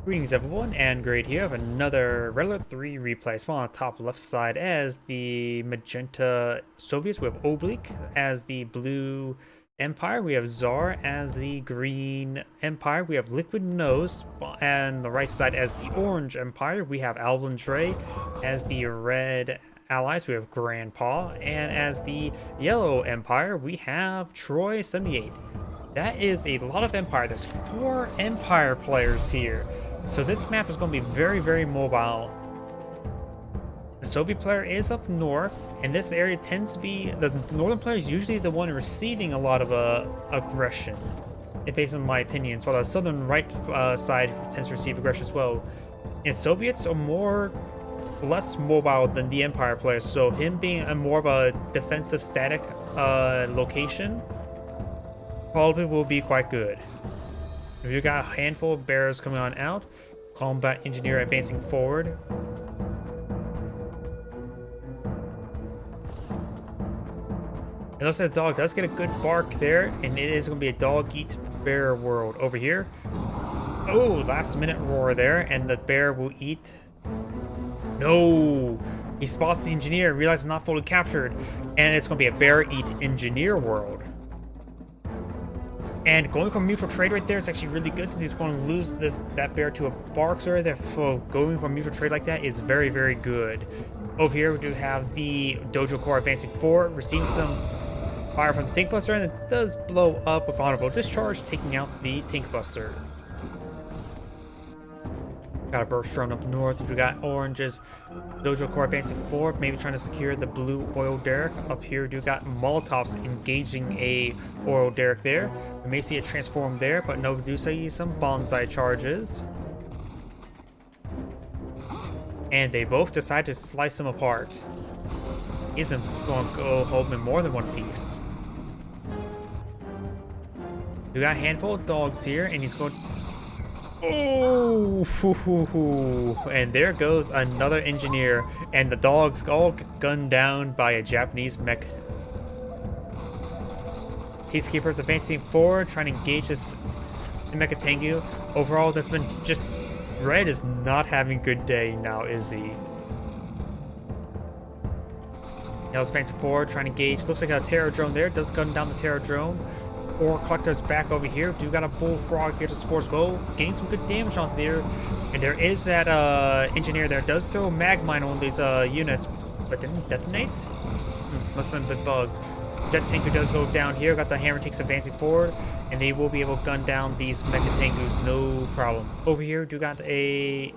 Greetings everyone, and great here of another Red Alert 3 replay. Spawn on the top left side as the magenta Soviets. We have OBIEK as the blue Empire. We have Zaar as the green Empire. We have LiquidKnows and the right side as the orange Empire. We have Alvin as the red allies. We have Grandpa, and as the yellow Empire, we have Troy 78. That is a lot of Empire. There's 4 Empire players here. So this map is going to be very, very mobile. The Soviet player is up north, and this area tends to be... The northern player is usually the one receiving a lot of aggression, based on my opinion. So the southern right side tends to receive aggression as well. And Soviets are less mobile than the Empire players, so him being a more of a defensive static location probably will be quite good. We've got a handful of bears coming on out. Combat engineer advancing forward. It looks like the dog does get a good bark there, and it is going to be a dog eat bear world over here. Oh, last minute roar there, and the bear will eat. No! He spots the engineer, realizes it's not fully captured, and it's going to be a bear eat engineer world. And going for mutual trade right there is actually really good, since he's going to lose that bear to a barks right there. So going for mutual trade like that is very, very good. Over here we do have the Dojo Corps advancing forward, receiving some fire from the Tank Buster, and it does blow up with honorable discharge, taking out the Tank Buster. Got a burst drone up north. We got oranges. Dojo Corps advancing forward, maybe trying to secure the blue oil derrick. Up here, we do got Molotovs engaging a oil derrick there. We may see it transform there, but no, we do see some bonsai charges. And they both decide to slice him apart. He isn't going to go hold him in more than one piece. We got a handful of dogs here, and he's going... Oh, and there goes another engineer, and the dogs all gunned down by a Japanese mech. Peacekeepers advancing forward, trying to engage this Mecha Tengu. Overall, that's been just... Red is not having a good day now, is he? Now it's advancing forward, trying to engage. Looks like a terror drone there. Does gun down the terror drone. Ore collector's back over here. Do got a bullfrog here to support his bow. Getting some good damage on there. And there is that engineer there. Does throw a mag mine on these units, but didn't detonate? Must have been a bit bugged. Jet Tanker does go down here. Got the hammer tanks advancing forward, and they will be able to gun down these Mecha Tengus, no problem. Over here, do got a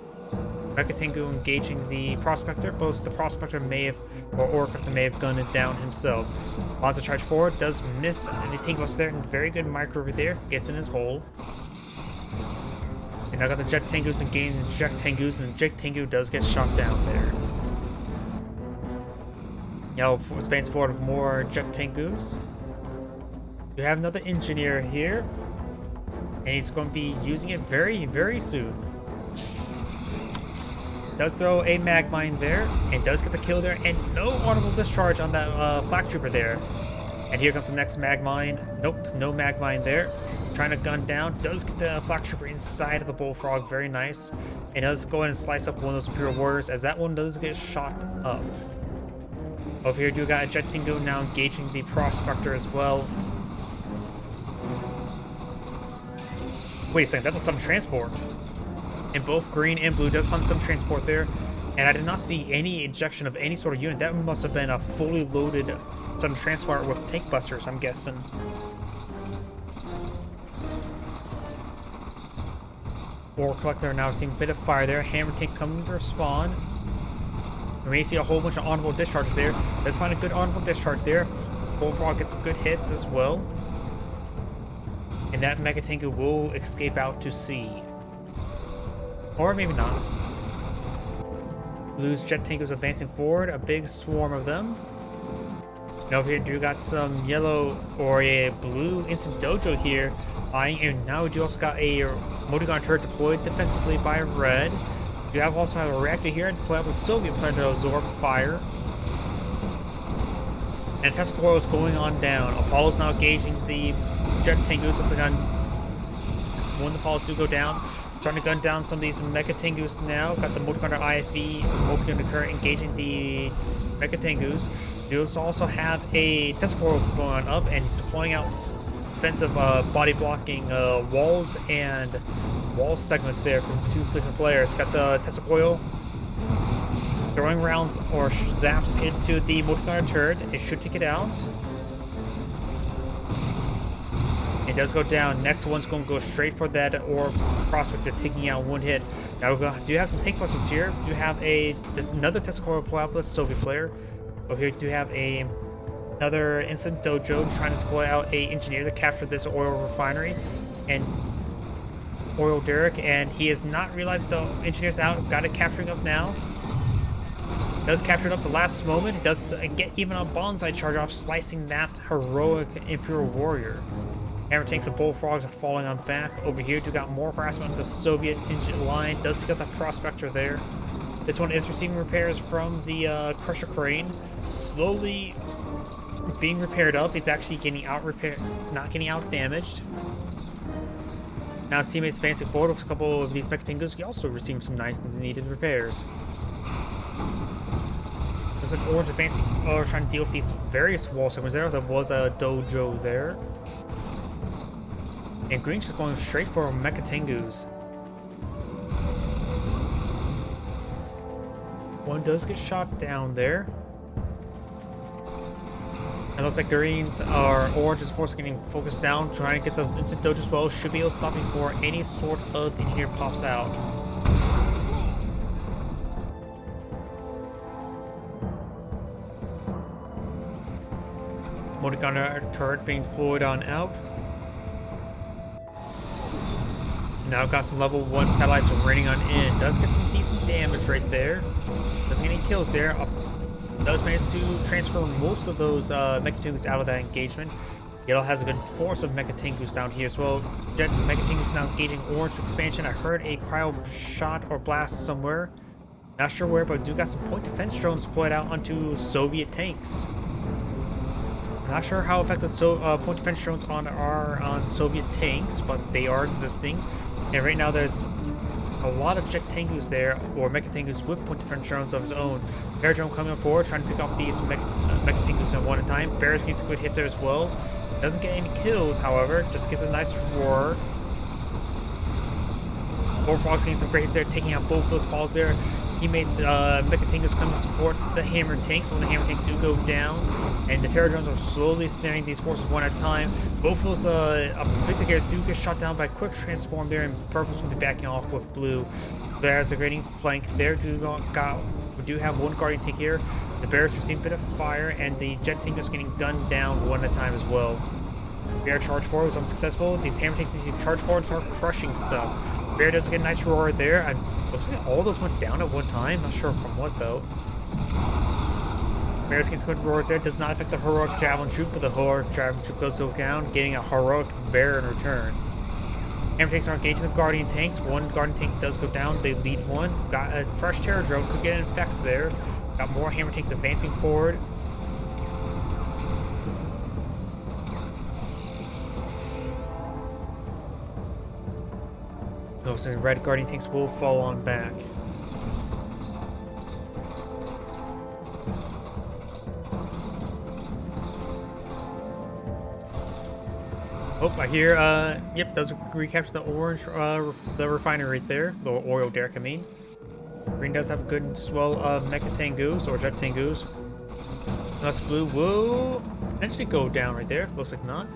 Mecha Tengu engaging the Prospector. Both the Prospector may have, or Orcrafter may have gunned it down himself. Wants to charge forward, does miss the Tank Buster there, and very good micro over there, gets in his hole. And I got the Jet Tengus engaging the Jet Tengus, and the Jet Tengu does get shot down there. Now, advancing forward with more Jet Tengus. We have another engineer here, and he's going to be using it very, very soon. Does throw a mag mine there, and does get the kill there, and no honorable discharge on that flak trooper there. And here comes the next mag mine. Nope, no mag mine there. Trying to gun down, does get the flak trooper inside of the bullfrog, very nice. And does go ahead and slice up one of those Imperial Warriors, as that one does get shot up. Over here, do got a Jet Tengu now engaging the Prospector as well. Wait a second, that's a sub transport. And both green and blue does hunt some transport there, and I did not see any ejection of any sort of unit. That must have been a fully loaded some transport with tank busters, I'm guessing. Ore collector now seeing a bit of fire there. Hammer tank coming to spawn. We may see a whole bunch of honorable discharges there. Let's find a good honorable discharge there. Bullfrog gets some good hits as well. And that Mecha Tengu will escape out to sea. Or maybe not. Blue's Jet Tank is advancing forward, a big swarm of them. And over here, do got some yellow or a blue instant dojo here. And now we do also got a multi-gun turret deployed defensively by red. We have also have a reactor here and deployed with Soviet plan to absorb fire. And Tesla Coil is going on down. Apollo's now engaging the Jet Tangus. Looks like on one of the Apollos do go down. Starting to gun down some of these Mecha Tengus now. Got the Multi-Gunner IFV opening the current, engaging the Mecha Tengus. You also have a Testicle going up, and he's deploying out defensive body blocking walls and wall segments there from 2 different players. Got the Testicle throwing rounds or zaps into the Multi-Gunner turret. It should take it out. It does go down. Next one's going to go straight for that orb prospector, taking out 1 hit. Now we do have some tank busters here. We do have another Testicle Platypus Soviet player. Over here we do have another Instant Dojo trying to deploy out a engineer to capture this oil refinery and oil derrick, and he has not realized the engineer's out. Got it capturing up now. Does capture it up the last moment. It does get even a bonsai charge off, slicing that heroic Imperial warrior. Hammer tanks and bullfrogs are falling on back. Over here, we got more harassment on the Soviet engine line. Does get the prospector there. This one is receiving repairs from the crusher crane. Slowly being repaired up. It's actually getting out repaired, not getting out damaged. Now his teammates advancing forward with a couple of these Mecha Tengus. He also receiving some nice and needed repairs. Looks like Orange advancing, trying to deal with these various wall segments there. There was a dojo there. And Green's just going straight for Mecha Tengus. One does get shot down there. It looks like Green's or Orange's force getting focused down, trying to get the Instant Dojo as well. Should be able to stop before any sort of engineer pops out. Multi-Gunner turret being deployed on out. Now got some level 1 satellites raining on in. Does get some decent damage right there. Doesn't get any kills there. Does manage to transfer most of those Mecha Tengus out of that engagement. Yellow has a good force of Mecha Tengus down here as well. Jet Mecha Tengus now engaging Orange expansion. I heard a cryo shot or blast somewhere. Not sure where, but do got some point defense drones deployed out onto Soviet tanks. Not sure how effective point defense drones are on Soviet tanks, but they are existing. And right now there's a lot of Jet Tengus there, or Mecha Tengus with point defense drones of his own. Bear drone coming forward, trying to pick off these Mecha Tengus at one at a time. Bear's getting some good hits there as well. Doesn't get any kills, however, just gets a nice roar. Bullfrog's getting some great hits there, taking out both those balls there. Teammates, Mecha Tengus coming to support the hammer tanks when the hammer tanks do go down. And the Terror drones are slowly snaring these forces one at a time. Both of those Victor Gears do get shot down by a quick transform there, and Purple's going to be backing off with Blue. There's a grading flank there. We do have one Guardian tank here. The Bears receiving a bit of fire, and the Jet Tank is getting gunned down one at a time as well. Bear charge forward was unsuccessful. These hammer tanks need to charge forward and start crushing stuff. Bear does get a nice roar there. Looks like all those went down at one time. Not sure from what though. Bears gets good roars there. Does not affect the heroic Javelin troop, but the heroic Javelin troop goes down, getting a heroic bear in return. Hammer tanks are engaging the Guardian tanks. One Guardian tank does go down. They lead one. Got a fresh Terror drone. Could get infects there. Got more hammer tanks advancing forward. Those red Guardian tanks will fall on back. Oh, I hear, yep, does recapture the orange, the refinery right there. The oil derrick, I mean. Green does have a good swell of Mecha Tengus, or Jet Tengus. Thus Blue will eventually go down right there. Looks like not.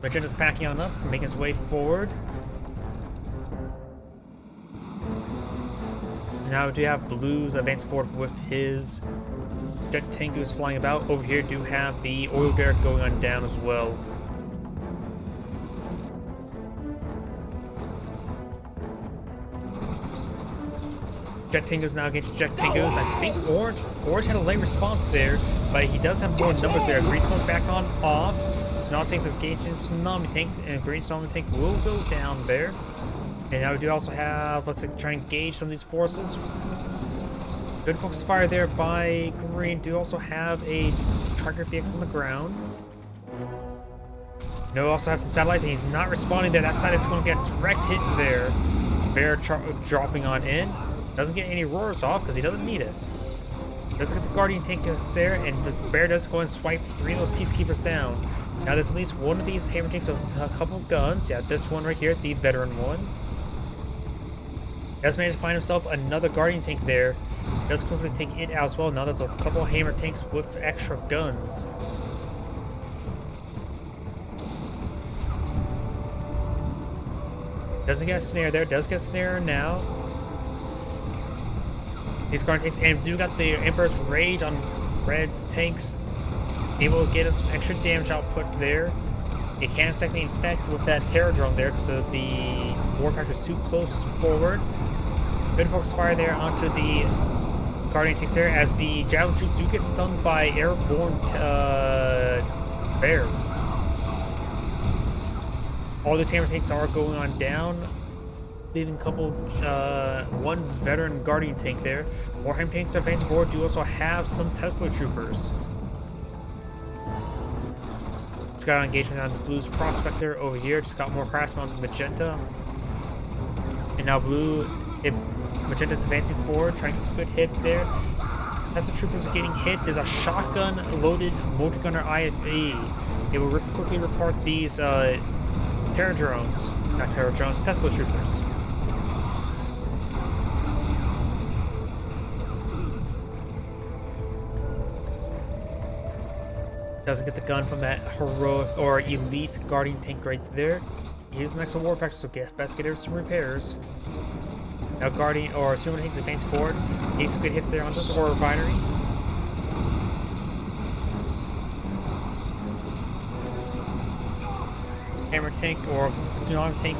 Magenta's packing on up, making his way forward. Now we do have Blues advancing forward with his Jet Tengus flying about. Over here do have the oil derrick going on down as well. Jet Tengus now against Jet Tengus. I think Orange had a late response there, but he does have more numbers there. Green's going back on off. Tsunami tanks engaged in Tsunami tank, and Green Tsunami tank will go down there. And now we do also have, let's try and engage some of these forces. Good focus fire there by Green. Do also have a Trigger VX on the ground. No, also have some satellites, and he's not responding there. That side is going to get direct hit there. Bear dropping on in. Doesn't get any roars off because he doesn't need it. Doesn't get the Guardian tank is there, and the Bear does go and swipe 3 of those Peacekeepers down. Now there's at least one of these hammer tanks with a couple of guns. Yeah, this one right here, the veteran one. Does manage to find himself another Guardian tank there. Does quickly take it out as well. Now there's a couple of hammer tanks with extra guns. Doesn't get a snare there. Does get a snare now. These Guardian tanks, and do got the Emperor's Rage on Red's tanks. Able to get him some extra damage output there. It can secondly infect with that Terror Drone there because the War Factor is too close forward. Good focus fire there onto the Guardian tanks there as the Javelin troops do get stunned by airborne bears. All these hammer tanks are going on down, leaving a couple, one veteran Guardian tank there. More hammer tanks advancing forward. Do also have some Tesla troopers. Just got engagement on the Blue's Prospector over here. Just got more craftsmen on the Magenta. And now Blue, if Magenta's advancing forward, trying to get some good hits there. Tesla troopers are getting hit. There's a shotgun loaded motor gunner IFE. It will quickly report these Terror drones. Not Terror drones, Tesla troopers. Doesn't get the gun from that heroic or elite Guardian tank right there. He's the next War Factor, so best get some repairs. Now Guardian or Sumo tanks advance forward. Getting some good hits there on this Ore Refinery. Hammer tank or Tsunami tank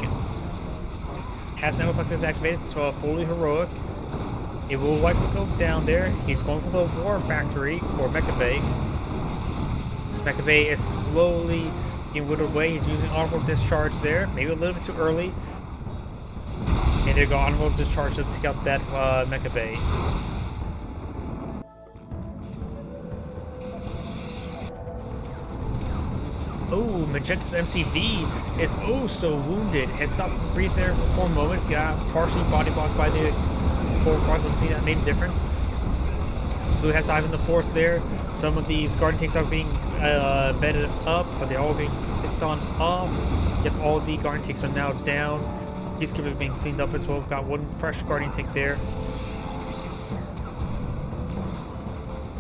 has now reflectors activated, so fully heroic. It will likely go down there. He's going for the War Factory or Mecha Bay. Mecha Bay is slowly being whittled away. He's using honorable discharge there, maybe a little bit too early. And there you go, honorable discharge to take out that Mecha Bay. Oh, Magenta's MCV is oh so wounded. It stopped to breathe there for a moment. Got partially body blocked by the full front. That made a difference. Blue has eyes on the force there. Some of these Guardian tanks are being bedded up, but they're all being picked on off. Yep, all the Guardian tanks are now down. Peacekeepers are being cleaned up as well. Got one fresh Guardian tank there.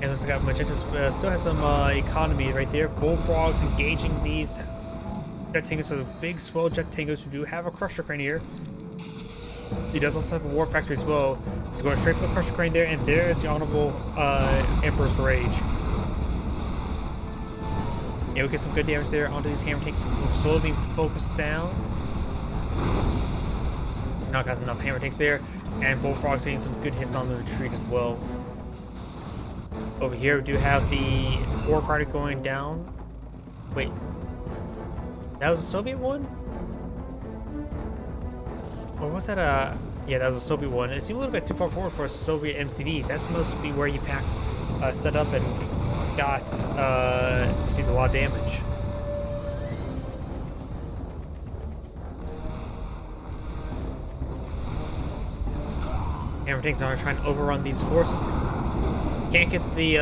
And looks like Magenta still has some economy right there. Bullfrogs engaging these jet tankers. So the big swell jet tankers who do have a crusher crane here. He does also have a War Factor as well. He's going straight for the crusher crane there, and there's the honorable Emperor's Rage. Yeah, we get some good damage there onto these hammer tanks. Slowly being focused down. Not got enough hammer tanks there, and Bullfrogs getting some good hits on the retreat as well. Over here, we do have the War Party going down. Wait, that was a Soviet one? Or was that a... Yeah, that was a Soviet one. It seemed a little bit too far forward for a Soviet MCV. That's supposed to be where you packed, set up and got, received a lot of damage. Hammer tanks are trying to overrun these forces. Can't get the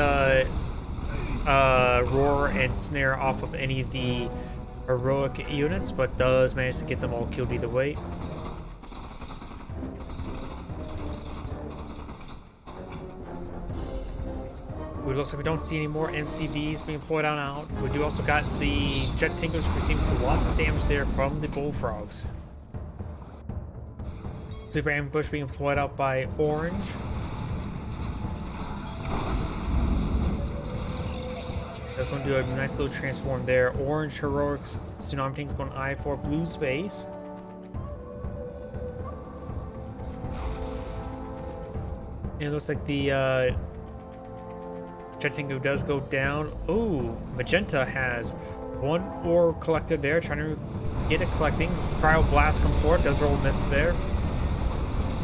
roar and snare off of any of the heroic units, but does manage to get them all killed either way. It looks like we don't see any more MCVs being deployed on out. We do also got the jet tankers receiving lots of damage there from the bullfrogs. Super ambush being deployed out by Orange. That's going to do a nice little transform there. Orange heroics Tsunami tanks going eye for blue space. And it looks like the jet tango does go down. Oh, Magenta has one ore collector there, trying to get it collecting. Cryo blast come forward, does roll miss there.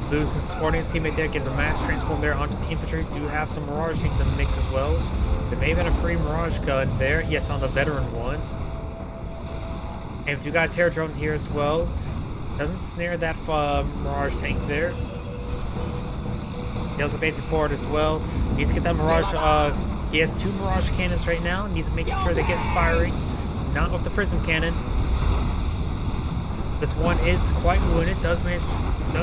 Blue supporting his teammate there, gets a mass transform there onto the infantry. Do have some Mirage tanks in the mix as well. There may have been a free Mirage gun there. Yes, on the veteran one. And if you got a Terror Drone here as well, doesn't snare that Mirage tank there. He also advancing forward as well. Needs to get that Mirage. He has 2 Mirage cannons right now. Needs to make sure they get firing. Not with the Prism Cannon. This one is quite wounded. Does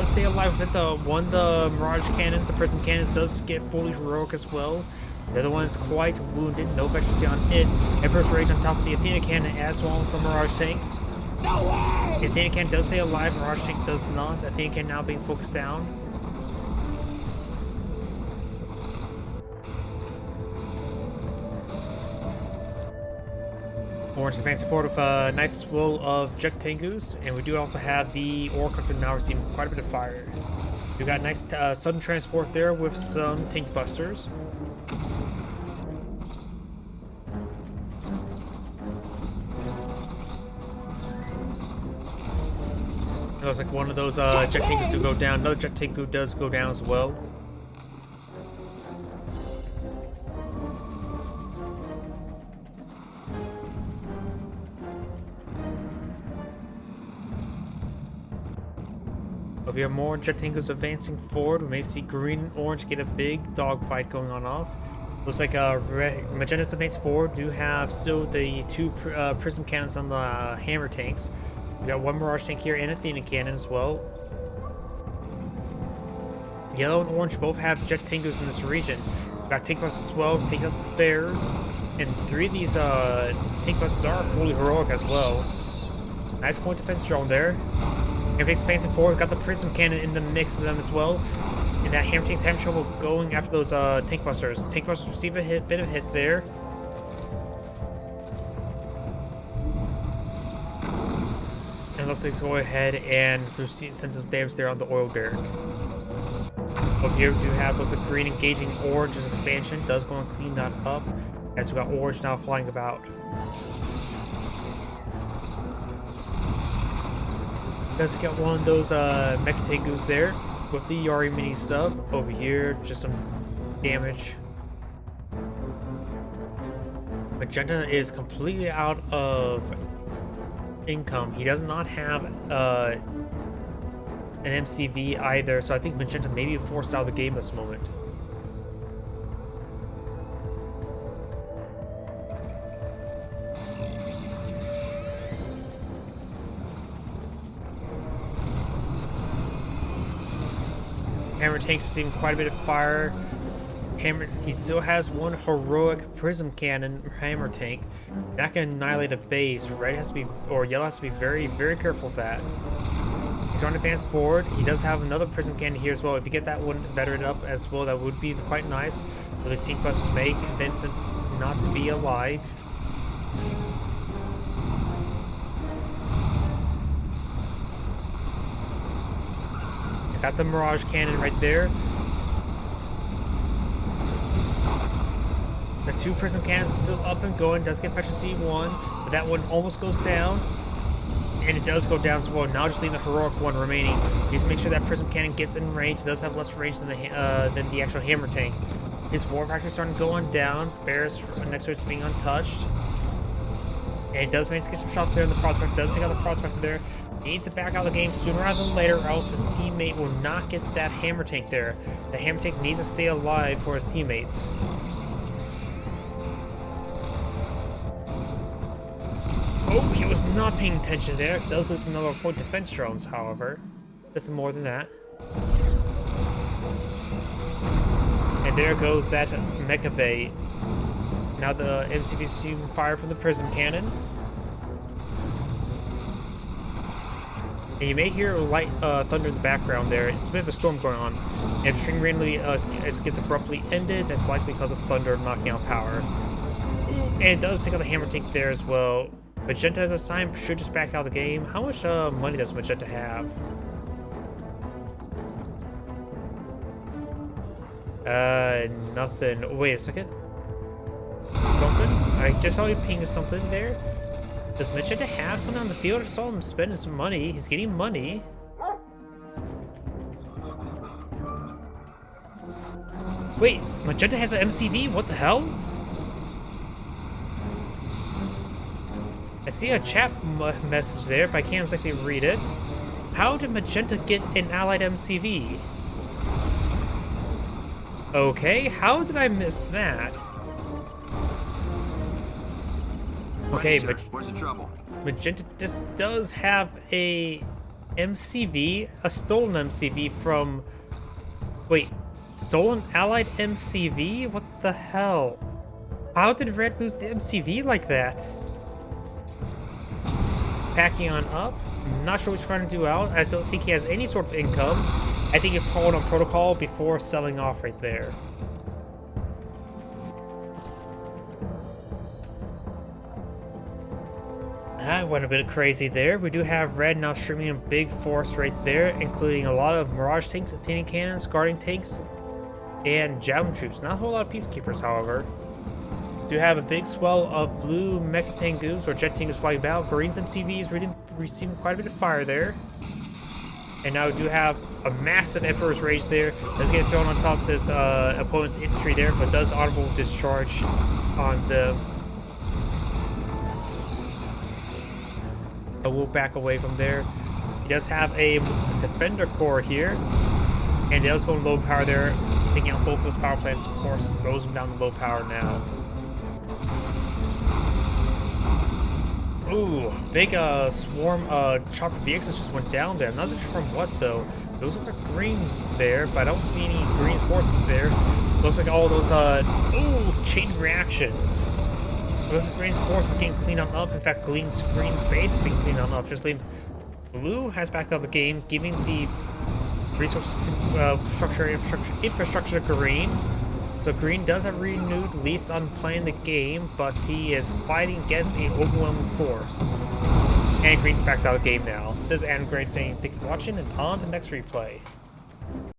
stay alive with it. The Mirage cannons, the Prism cannons, does get fully heroic as well. The other one is quite wounded. No veterancy on it. Emperor's Rage on top of the Athena cannon as well as the Mirage tanks. No way! The Athena cannon does stay alive. Mirage tank does not. The Athena cannon now being focused down. Orange is advancing forward with a nice swirl of Jet Tengus, and we do also have the Orc now receiving quite a bit of fire. We got a nice sudden transport there with some tank busters. It looks like one of those Jet Tengus do go down. Another Jet Tengu does go down as well. If we have more Jet Tengus advancing forward, we may see green and orange get a big dogfight going on off. Looks like Magenta's advancing forward. Do have still the 2 Prism cannons on the hammer tanks. We got 1 Mirage tank here and Athena cannon as well. Yellow and orange both have Jet Tengus in this region. We got tank busters as well, taking up the bears, and 3 of these tank busters are fully heroic as well. Nice point defense drone there. Everything's advancing forward. We've got the Prism Cannon in the mix of them as well. And that Hammer Tank's having trouble going after those Tank Busters. Tank Busters receive a bit of a hit there. And looks like it's go ahead and send some damage there on the oil derrick. Over here we do have those green engaging orange's expansion. Does go and clean that up. As we got orange now flying about. Does get one of those Mecha Tengus there with the Yari mini sub. Over here, just some damage. Magenta is completely out of income. He does not have an MCV either, so I think Magenta may be forced out of the game at this moment. Hammer Tank's receiving quite a bit of fire. He still has 1 heroic Prism Cannon Hammer Tank. That can annihilate a base. Red has to be, or Yellow has to be very, very careful of that. He's on advance forward. He does have another Prism Cannon here as well. If you get that one veteran up as well, that would be quite nice. So the Tank Busters may convince him not to be alive. Got the Mirage Cannon right there. The 2 Prism Cannons are still up and going. Does get Petra C1, but that one almost goes down. And it does go down as well. Now just leaving the heroic one remaining. Needs to make sure that Prism Cannon gets in range. It does have less range than the actual Hammer Tank. His War Factor is starting to go on down. Bears next to it's being untouched. And it does manage to get some shots there in the Prospector. Does take out the Prospector there. Needs to back out of the game sooner rather than later, or else his teammate will not get that Hammer Tank there. The Hammer Tank needs to stay alive for his teammates. Oh, he was not paying attention there. Does lose another point defense drones, however. Nothing more than that. And there goes that Mecha Bay. Now the MCV's shooting fire from the Prism Cannon. And you may hear light thunder in the background there. It's a bit of a storm going on. And if string randomly it gets abruptly ended, that's likely because of thunder knocking out power. And it does take out the Hammer Tank there as well. Magenta at this time should just back out of the game. How much money does Magenta have? Nothing. Wait a second. Something? I just saw you ping something there. Does Magenta have something on the field? I saw him spending some money. He's getting money. Wait, Magenta has an MCV? What the hell? I see a chat message there, but I can't exactly read it. How did Magenta get an allied MCV? Okay, how did I miss that? Okay, where's the trouble? Magenta just does have a MCV, a stolen MCV from... Wait, stolen allied MCV? What the hell? How did Red lose the MCV like that? Packing on up. Not sure what he's trying to do out. I don't think he has any sort of income. I think he called on protocol before selling off right there. That went a bit crazy there. We do have Red now streaming a big force right there, including a lot of Mirage tanks, Athenian cannons, Guardian tanks, and Javelin troops. Not a whole lot of Peacekeepers, however. We do have a big swell of blue Mecha Tengus or Jet Tengus flying about. Green's MCV is receiving quite a bit of fire there. And now we do have a massive Emperor's Rage there. Does get thrown on top of this opponent's infantry there, but does honorable discharge on the... We'll back away from there. He does have a Defender Core here. And he does go low power there. Taking out both those power plants, of course, throws him down to low power now. Ooh, big swarm chopper VXs just went down there. I'm not sure from what though. Those are the greens there, but I don't see any green forces there. Looks like all those ooh, chain reactions. Those green forces getting cleaned on up. In fact, green's base is being cleaned on up. Just leaving blue has backed up the game, giving the resource infrastructure to green. So green does have renewed lease on playing the game, but he is fighting against an overwhelming force. And green's backed out of the game now. This is Adam Great saying thank you for watching, and on to the next replay.